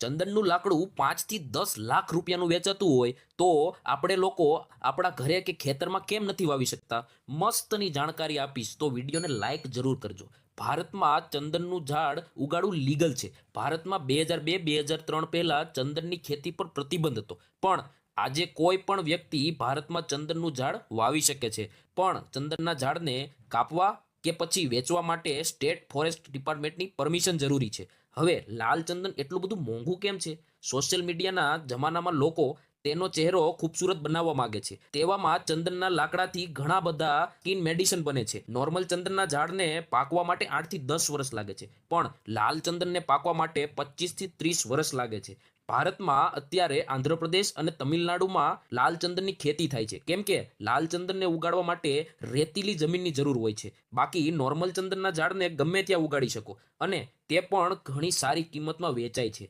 ચંદનનું લાકડું 5 થી 10 લાખ રૂપિયાનું વેચાતું હોય તો આપણે લોકો આપણા ઘરે કે ખેતરમાં કેમ નથી વાવી શકતા? મસ્તની જાણકારી આપીશ તો વિડીયોને લાઈક જરૂર કરજો. ભારતમાં ચંદનનું ઝાડ ઉગાડવું લીગલ છે. ભારતમાં 2002-2003 પહેલા ચંદનની ખેતી પર પ્રતિબંધ હતો. પણ આજે કોઈ પણ વ્યક્તિ ભારતમાં ચંદનનું ઝાડ વાવી શકે છે. પણ ચંદનના ઝાડને કાપવા કે પછી વેચવા માટે સ્ટેટ ફોરેસ્ટ ડિપાર્ટમેન્ટની પરમિશન જરૂરી છે. હવે લાલ ચંદન એટલું બધું મોંઘું કેમ છે? સોશિયલ મીડિયાના જમાનામાં લોકો તેનો ચહેરો ખૂબસૂરત બનાવવા માંગે છે. તેવામાં ચંદનના લાકડાથી ઘણા બધા સ્કિન મેડિસિન બને છે. નોર્મલ ચંદનના ઝાડને પાકવા માટે 8 થી 10 વર્ષ લાગે છે, પણ લાલ ચંદનને પાકવા માટે 25 થી 30 વર્ષ લાગે છે. ભારતમાં અત્યારે આંધ્રપ્રદેશ અને તમિલનાડુમાં લાલ ચંદનની ખેતી થાય છે, કેમ કે લાલ ચંદનને ઉગાડવા માટે રેતીલી જમીનની જરૂર હોય છે. બાકી નોર્મલ ચંદનના ઝાડને ગમે ત્યાં ઉગાડી શકો અને તે પણ ઘણી સારી કિંમતમાં વેચાય છે.